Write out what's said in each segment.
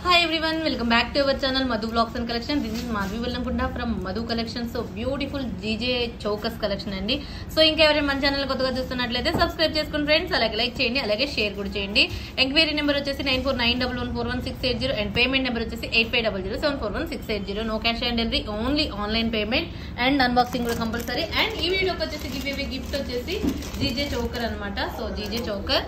Hi everyone, welcome back to our channel Madhu Vlogs and Collection. This is Madhvi Vallamkunda from Madhu Collection. So beautiful GJ chokers collection andi. So inka everyone man channel kottaga chustunnatlaithe subscribe cheskondi friends, alage like cheyandi, alage share kuda cheyandi. Enquiry number vachesi 9491141680 and payment number vachesi 8500741680. No cash on delivery, only online payment and unboxing kuda compulsory. And ee video ki vachesi giveaway gift vachesi GJ choker anamata. So GJ choker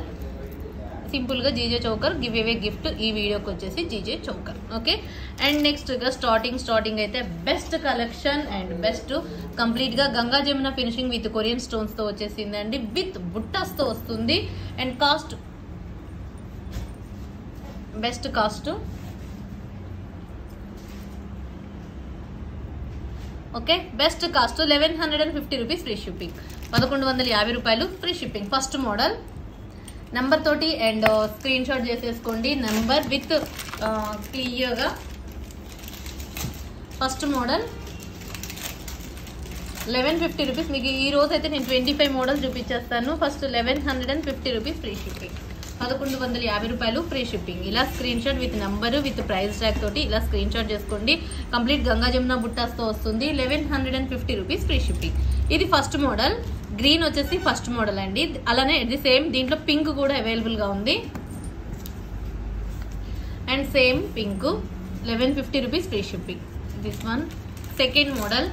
simple గా GJ choker give away gift ఈ వీడియోకి వచ్చేసి GJ choker. Okay, and next గా starting అయితే best collection and best complete గా Ganga Jamuna finishing with Korean stones తో వచ్చేసిందండి, with బుట్టాస్ తో వస్తుంది. And cost best cost okay, best cost 1150 rupees free shipping, 1150 రూపాయలు free shipping. First model number తోటి అండ్ స్క్రీన్ షాట్ చేసేసుకోండి, నంబర్ విత్ క్లియర్గా. First model 1150 rupees. మీకు ఈ రోజు అయితే నేను 25 మోడల్ చూపించేస్తాను. ఫస్ట్ 1150 రూపీస్ ఫ్రీ షిప్పింగ్, 1150 రూపాయలు ఫ్రీ షిప్పింగ్. ఇలా screen shot with number with price tag తోటి ఇలా స్క్రీన్ షాట్ చేసుకోండి. కంప్లీట్ గంగా జమున బుట్టాస్తో వస్తుంది. 1150 రూపీస్ ఫ్రీ షిప్పింగ్. ఇది ఫస్ట్ మోడల్. గ్రీన్ వచ్చేసి ఫస్ట్ మోడల్ అండి. అలానే ఇది సేమ్ దీంట్లో పింక్ కూడా అవైలబుల్ గా ఉంది. And same pink 1150 rupees free shipping. This one second model.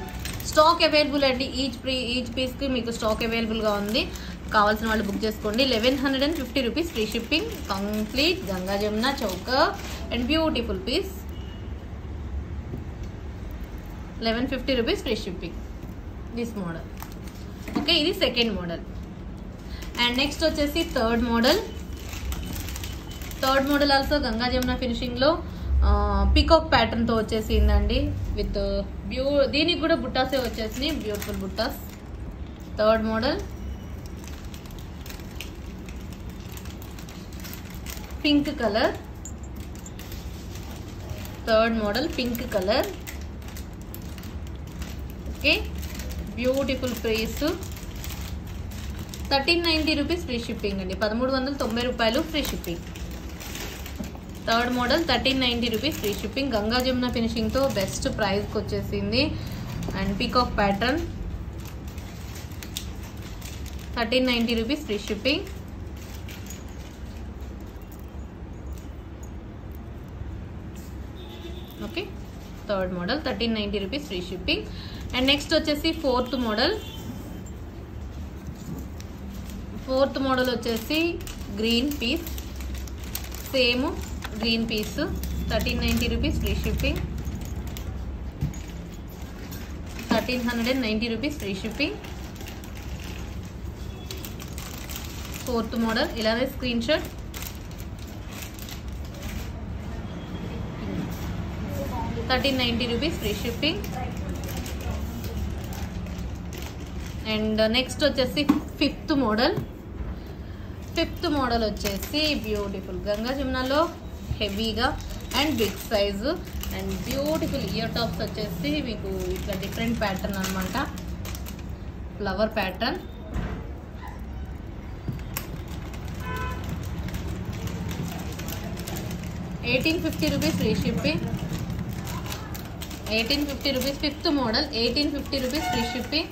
Stock available అండి, ఈచ్ పీస్ కి మీకు స్టాక్ అవైలబుల్ గా ఉంది. కావాల్సిన వాళ్ళు బుక్ చేసుకోండి. 1150 rupees free shipping. Complete Ganga Jamuna choker and beautiful piece. 1150 rupees free shipping. This model. Okay, ఇది second model. And next వచ్చేసి third model also Ganga Jamuna finishing లో పీకాక్ ప్యాటర్న్ తో వచ్చేసిందండి, విత్ దీనికి కూడా బుట్టాసే వచ్చేసినాయి, బ్యూటిఫుల్ బుట్టాస్. Third model pink colour. Third model pink colour. Okay, beautiful price 1390 rupees free shipping అండి, 1390 రూపాయలు free shipping. Third model 1390 rupees free shipping. Ganga Jamuna finishing తో బెస్ట్ ప్రైస్కి వచ్చేసింది. And peacock pattern 1390 rupees free shipping. Okay, third model 1390 rupees free shipping. And next వచ్చేసి fourth model వచ్చేసి green piece. Same green piece 1390 rupees free shipping, 1390 rupees free shipping. Fourth model ఇలానే screen shot. $1390 rupees free shipping. And next వచ్చేసి fifth model వచ్చేసి beautiful Ganga జమునలో హెవీగా and big size and beautiful ear tops వచ్చేసి మీకు ఇట్లా different pattern అనమాట, flower pattern. $1850 rupees free shipping. 1850 rupees. Fifth model 1850 rupees free shipping.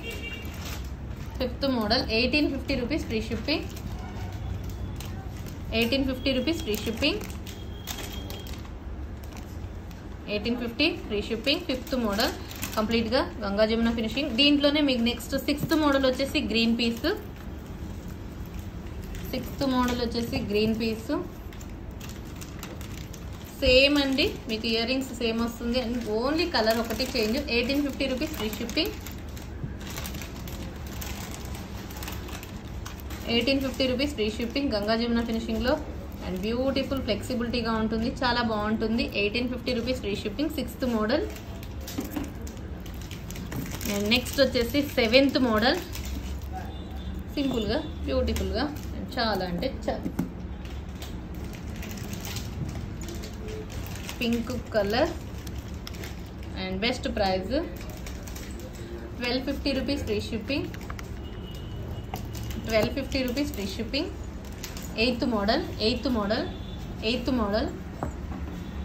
Fifth model 1850 rupees free shipping. 1850 rupees free shipping. 1850 free shipping. Fifth model complete గా Ganga Jamuna finishing. దీంట్లోనే మీకు next sixth model వచ్చేసి green piece. Same అండి, మీకు ear rings same వస్తుంది and only colour ఒకటి change. 1850 rupees free shipping. 1850 rupees free shipping Ganga Jamuna finishing లో and beautiful ఫ్లెక్సిబిలిటీగా ఉంటుంది, చాలా బాగుంటుంది. 1850 rupees free shipping. Sixth model. And next వచ్చేసి సెవెంత్ మోడల్. సింపుల్గా బ్యూటిఫుల్గా చాలా అంటే చాలా pink colour and best price 1250 rupees free shipping. 1250 rupees free shipping. Eighth model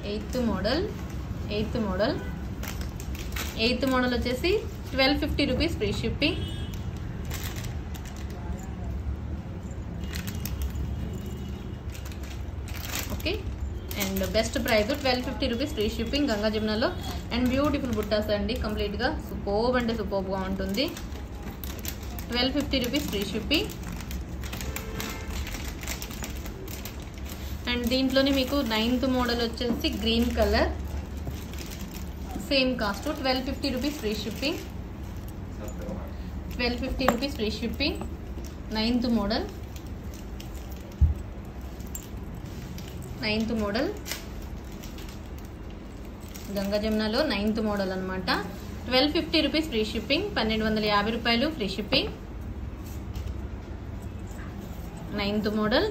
eighth model వచ్చేసి 1250 rupees free shipping. Okay, and best price 1250 rupees free shipping Ganga జమునాలో. And beautiful బుట్టాస్ అండి, కంప్లీట్గా సూపర్బ్ అంటే సూపర్బ్గా ఉంటుంది. 1250 రూపీస్ ఫ్రీ షిప్పింగ్. అండ్ దీంట్లోనే మీకు 9th model వచ్చేసి green colour, same cost 1250 rupees free shipping. 1250 rupees free shipping. 9th model Ganga జమునాలో 9th మోడల్ అనమాట. 1250 రూపీస్ ఫ్రీ షిప్పింగ్. 1250 రూపాయలు free shipping. 9th model.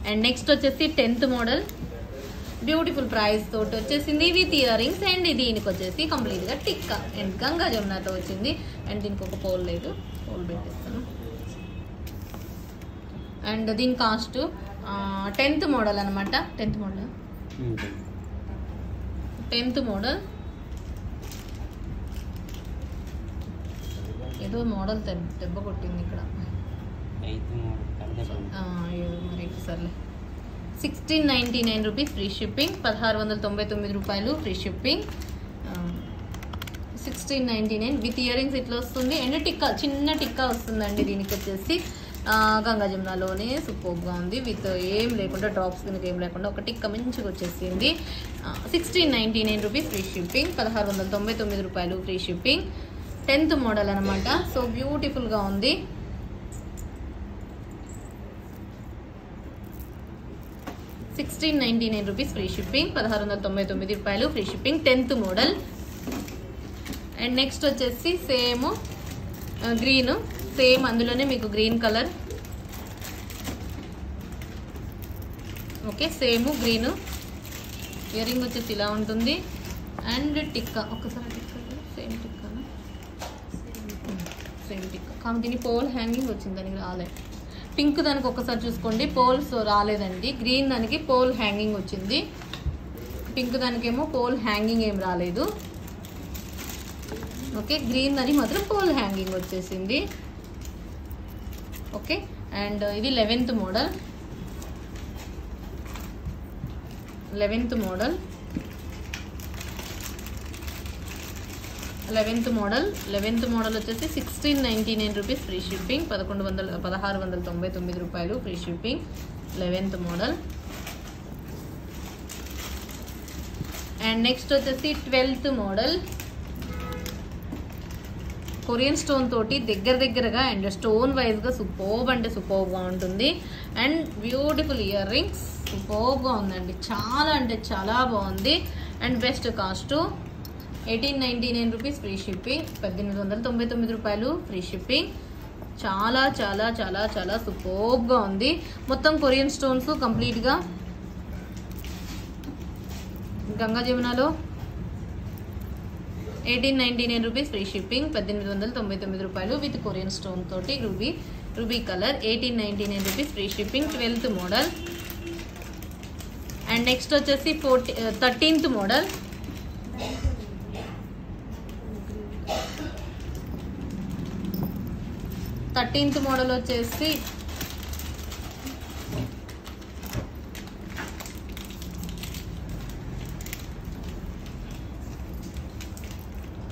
And next వచ్చేసి 10th మోడల్, బ్యూటిఫుల్ ప్రైస్ తోటి వచ్చేసింది with ear rings. And దీనికి వచ్చేసి కంప్లీట్గా tikka and Ganga జమునాతో వచ్చింది. అండ్ దీనికి ఒక పోల్ లేదు, పోల్ పెట్టేస్తాను. అండ్ దీని కాస్ట్ 10th మోడల్ అనమాట. 10th మోడల్ ఏదో మోడల్ దెబ్బ కొట్టింది ఇక్కడ. మరి సర్లే. 1699 రూపీస్ ఫ్రీ షిప్పింగ్. 1699 రూపాయలు free shipping. 1699 with ear rings ఇట్లా వస్తుంది. అండ్ టిక్కా, చిన్న టిక్కా వస్తుందండి దీనికి వచ్చేసి. గంగా జమునాలోనే సూపర్గా ఉంది, విత్ ఏం లేకుండా డ్రాప్స్ కింద ఏం లేకుండా ఒక టిక్కా మంచిగా వచ్చేసింది. 1699 రూపీస్ ఫ్రీ షిప్పింగ్. 1699 రూపాయలు ఫ్రీ షిప్పింగ్. 10th మోడల్ అనమాట. సో బ్యూటిఫుల్గా ఉంది. 1699 రూపీస్ ఫ్రీ షిప్పింగ్. 1699 రూపాయలు free shipping. 10th model. And next వచ్చేసి సేమ్ గ్రీన్, సేమ్ అందులోనే మీకు green colour. Okay, same green. Ear ring వచ్చేసి ఇలా ఉంటుంది. అండ్ టిక్కా, ఒక్కసారి టిక్కా, సేమ్ టిక్కానా? సేమ్ టిక్కా కానీ దీని పోల్ హ్యాంగింగ్ వచ్చింది, దానికి రాలే. పింక్ దానికి ఒక్కసారి చూసుకోండి, పోల్స్ రాలేదండి. గ్రీన్ దానికి పోల్ హ్యాంగింగ్ వచ్చింది, పింక్ దానికేమో పోల్ హ్యాంగింగ్ ఏం రాలేదు. ఓకే, గ్రీన్ దానికి మాత్రం పోల్ హ్యాంగింగ్ వచ్చేసింది. ఓకే, అండ్ ఇది 11th మోడల్. 11th మోడల్ వచ్చేసి 1699 రూపీస్ ఫ్రీ షిప్పింగ్. 1699 రూపాయలు free shipping. 11th model. And next వచ్చేసి 12th మోడల్. కొరియన్ స్టోన్ తోటి దగ్గరగా అండ్ స్టోన్ వైజ్గా సూపర్బ్ అంటే సూపర్బ్గా ఉంటుంది. అండ్ బ్యూటిఫుల్ ఇయర్ రింగ్స్, సూపర్బ్గా ఉందండి, చాలా అంటే చాలా బాగుంది. And best cost 1899 rupees free shipping. 1899 రూపాయలు ఫ్రీ షిప్పింగ్. చాలా చాలా చాలా చాలా సూపర్బ్గా ఉంది. మొత్తం కొరియన్ స్టోన్స్ కంప్లీట్గా గంగా జమునాలో. 1899 rupees free shipping. 1899 రూపాయలు విత్ కొరియన్ స్టోన్ తోటి ruby colour. 1899 rupees free shipping. 12th model. And next వచ్చేసి 13th మోడల్. 13th మోడల్ వచ్చేసి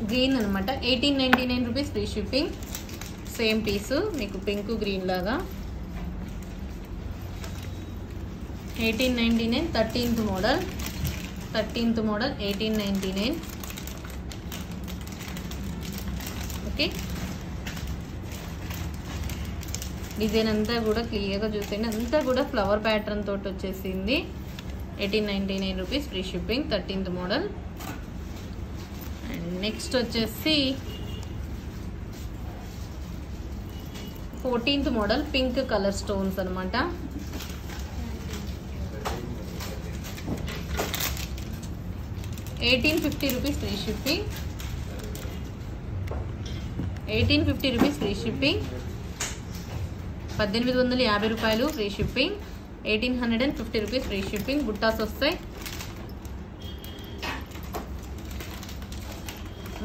గ్రీన్ అనమాట. 1899 రూపీస్ ఫ్రీ షిప్పింగ్. సేమ్ పీసు మీకు పింక్ గ్రీన్ లాగా. 1899. 13th model. 1899. ఓకే, డిజైన్ అంతా కూడా క్లియర్గా చూసేయండి, అంతా కూడా ఫ్లవర్ ప్యాటర్న్ తోటి వచ్చేసింది. 1899 rupees free shipping. 13th model. And next వచ్చేసి 14th model. Pink colour stones అనమాట. 1850 rupees free shipping. 1850 rupees free shipping. 1850 రూపాయలు free shipping. 1850 rupees free shipping. బుట్టాస్ వస్తాయి.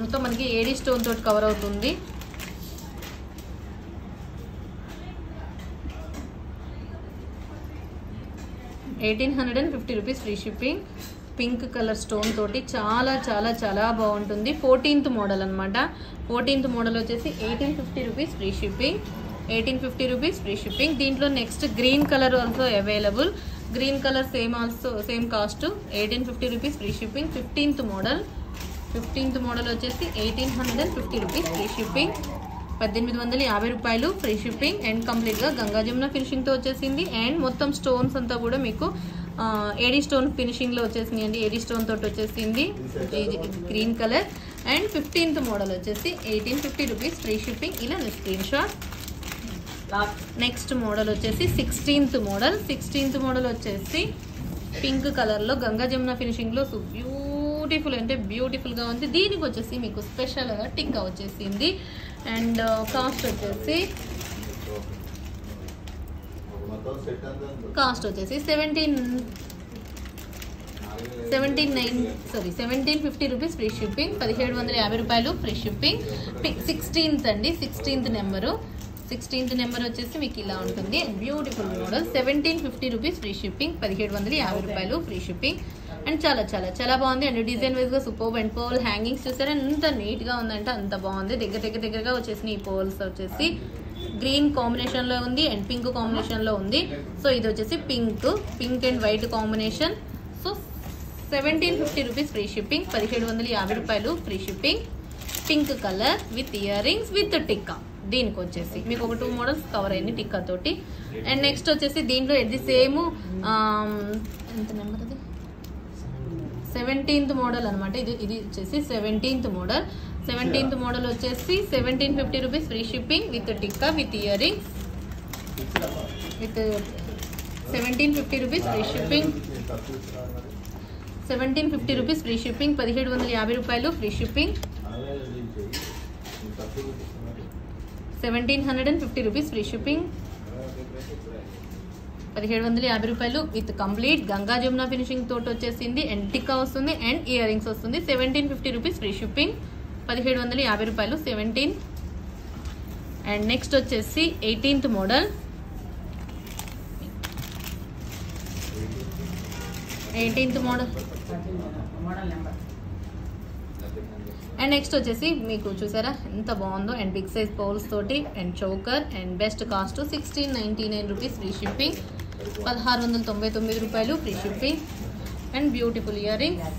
మొత్తం మనకి ఏడీ స్టోన్ తోటి కవర్ అవుతుంది. ₹1850 free shipping. Pink colour stone తోటి చాలా చాలా చాలా బాగుంటుంది. 14th మోడల్ అనమాట. 14th మోడల్ వచ్చేసి ₹1850 ఫ్రీ షిప్పింగ్. ₹1850 free shipping. దీంట్లో next green colour also available. Green colour same cost ₹1850 free shipping. 15th model వచ్చేసి ₹1850 free shipping. ₹1850 free shipping. And కంప్లీట్గా గంగా జమున ఫినిషింగ్తో వచ్చేసింది. అండ్ మొత్తం స్టోన్స్ అంతా కూడా మీకు ఏడీ స్టోన్ ఫినిషింగ్లో వచ్చేసింది అండి. ఏడీ స్టోన్ తోటి వచ్చేసింది green colour. And 15th model వచ్చేసి ₹1850 ఫ్రీ షిప్పింగ్. ఇలా స్క్రీన్ షాట్. నెక్స్ట్ మోడల్ వచ్చేసి 16th మోడల్ వచ్చేసి పింక్ కలర్లో గంగా జమున ఫినిషింగ్లో బ్యూటిఫుల్ అంటే బ్యూటిఫుల్గా ఉంది. దీనికి వచ్చేసి మీకు స్పెషల్గా టిక్కా వచ్చేసింది. అండ్ కాస్ట్ వచ్చేసి 1750 free shipping. ₹1750 free shipping. 16th అండి. 16th నెంబర్ వచ్చేసి మీకు ఇలా ఉంటుంది. Beautiful model. ₹1750 free shipping. ₹1750 free shipping. And చాలా చాలా చాలా బాగుంది. అండ్ డిజైన్ వైజ్గా సూపర్. అండ్ పర్ల్ హ్యాంగింగ్స్ చూసారా ఎంత నీట్గా ఉందంటే అంత బాగుంది. దగ్గరగా వచ్చేసినాయి. ఈ పర్ల్స్ వచ్చేసి గ్రీన్ కాంబినేషన్లో ఉంది అండ్ పింక్ కాంబినేషన్లో ఉంది. సో ఇది వచ్చేసి pink and white combination. So ₹1750 free shipping. ₹1750 free shipping. Pink colour with ear rings with tikka. దీనికి వచ్చేసి మీకు ఒక 2 మోడల్స్ కవర్ అయింది టిక్కా తోటి. అండ్ నెక్స్ట్ వచ్చేసి దీంట్లో ఇది సేమ్ ఎంత నెంబర్ అది 17th మోడల్ అనమాట. ఇది వచ్చేసి 17th మోడల్. 17th మోడల్ వచ్చేసి ₹1750 free shipping with tikka with ear rings with ₹1750 free shipping. ₹1750 free shipping. ₹1750 free shipping. ₹1750 free shipping. ₹1750 with complete Ganga Jamuna finishing తోటి వచ్చేసింది. అండ్ టిక్కా వస్తుంది అండ్ ఇయర్ రింగ్స్ వస్తుంది. ₹1750 ఫ్రీ షిప్పింగ్. ₹1750 17. అండ్ నెక్స్ట్ వచ్చేసి 18th model. 18th model. And next వచ్చేసి మీకు చూసారా ఎంత బాగుందో. అండ్ బిగ్ సైజ్ పౌల్స్ తోటి and choker. And best cost ₹1699 free shipping. ₹1699 free shipping. And beautiful ear rings.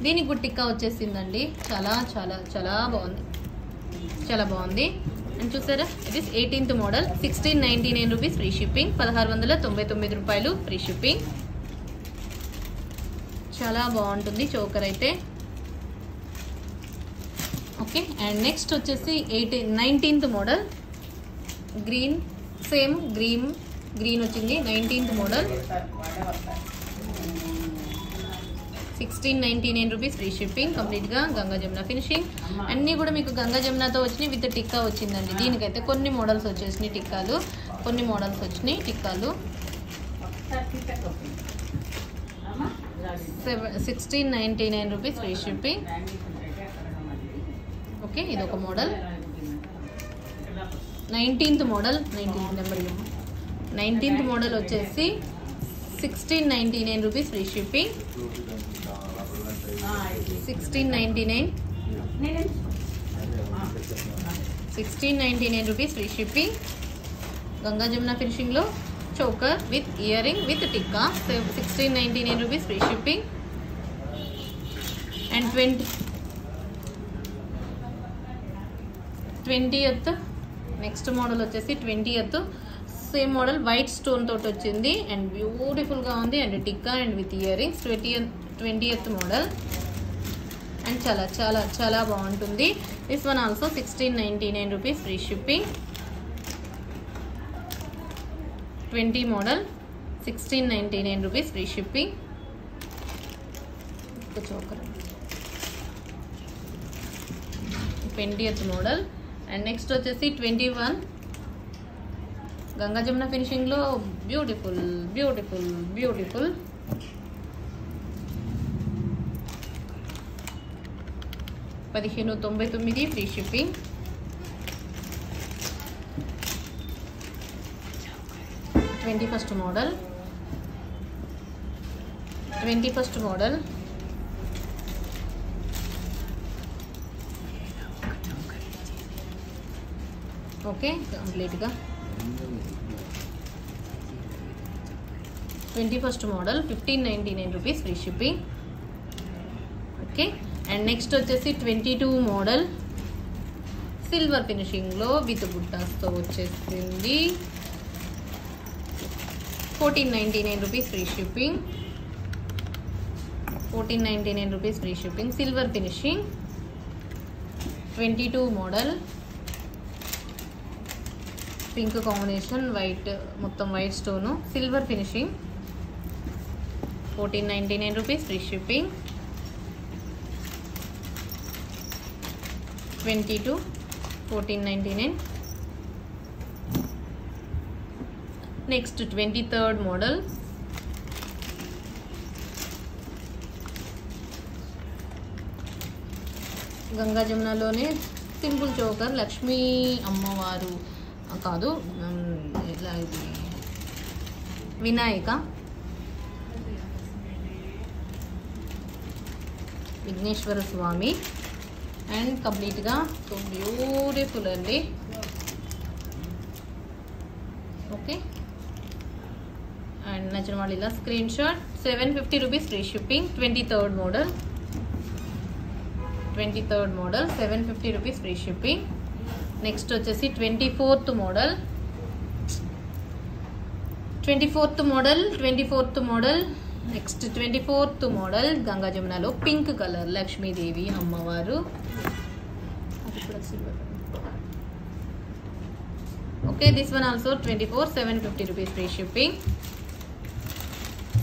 దీనికి కూడా టిక్కా వచ్చేసిందండి. చాలా చాలా చాలా బాగుంది. చాలా బాగుంది. అండ్ చూసారా ఇది 18th model. ₹1699 free shipping. ₹1699 free shipping. చాలా బాగుంటుంది చోకర్ అయితే. ఓకే. అండ్ నెక్స్ట్ వచ్చేసి 19th model. Green same green వచ్చింది. 19th model. ₹1699 free shipping. కంప్లీట్గా గంగా జమున ఫినిషింగ్. అన్నీ కూడా మీకు గంగా జమునతో వచ్చినాయి విత్ టిక్కా వచ్చిందండి. దీనికైతే కొన్ని మోడల్స్ వచ్చేసినాయి టిక్కాలు. టిక్కాలు. ₹1699 ఫ్రీ షిప్పింగ్. ఓకే. ఇది ఒక model. 19th model. 19th number. 19th model వచ్చేసి ₹1699 free shipping. 1699 free shipping. Ganga Jamuna ఫినిషింగ్లో choker with ear ring with tikka. ₹1699 free shipping. And 20th next model వచ్చేసి 20th same model white stone తోటి వచ్చింది and బ్యూటిఫుల్గా ఉంది. And tikka and with ear rings. 20th model. And చాలా చాలా చాలా బాగుంటుంది. This one also ₹1699 free shipping. 20 model. ₹1699 free shipping. Choker. 20th model. And next వచ్చేసి 21 గంగా జమున ఫినిషింగ్ లో beautiful beautiful beautiful. $1599 free shipping. Twenty first model okay కంప్లీట్గా 21st model $1599 free shipping. Okay and next వచ్చేసి 22 model silver ఫినిషింగ్లో with బుట్టాస్తో వచ్చేసింది. $1499 free shipping. $1499 free shipping. Silver finishing. 22 model pink combination, white మొత్తం white stone, silver finishing. $1499 free shipping. 22 $1499. Next 23rd model Ganga జమునలోనే simple choker, Lakshmi అమ్మవారు కాదు, ఇలా ఇది వినాయక విఘ్నేశ్వర స్వామి and కంప్లీట్గా సో బ్యూటిఫుల్ అండి. ఓకే అండ్ నచ్చిన వాళ్ళు ఇలా screen shot. $750 free shipping. 23rd model $750 free shipping. Next వచ్చేసి 24th model next 24th model Ganga జమునలో పింక్ కలర్ లక్ష్మీదేవి అమ్మవారు. Okay this one also 24 $750 free shipping.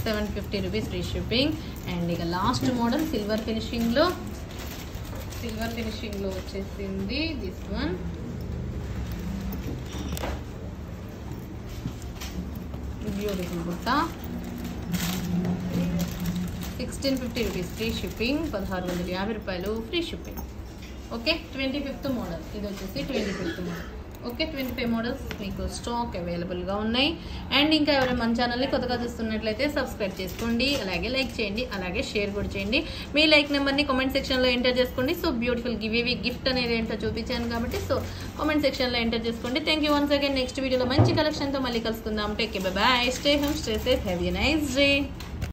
$750 free shipping. And ఇక లాస్ట్ మోడల్ సిల్వర్ ఫినిషింగ్లో వచ్చేసింది this one. Beautiful బుట్ట. $1650 free shipping. $1650 free shipping. Okay 25th model ఇది వచ్చేసి 25th model. Okay 25 models మీకు stock అవైలబుల్గా ఉన్నాయి. అండ్ ఇంకా ఎవరైనా మన ఛానల్ని కొత్తగా చూస్తున్నట్లయితే సబ్స్క్రైబ్ చేసుకోండి, అలాగే లైక్ చేయండి, అలాగే షేర్ కూడా చేయండి. మీ లైక్ నెంబర్ని కామెంట్ సెక్షన్లో ఎంటర్ చేసుకోండి. సో బ్యూటిఫుల్ గిఫ్ట్ అనేది ఏంటో చూపించాను కాబట్టి సో కామెంట్ సెక్షన్లో ఎంటర్ చేసుకోండి. Thank you once again. Next వీడియోలో మంచి కలెక్షన్తో మళ్ళీ కలుసుకుందాం. Take care, by by, stay home, stay safe, have a nice day.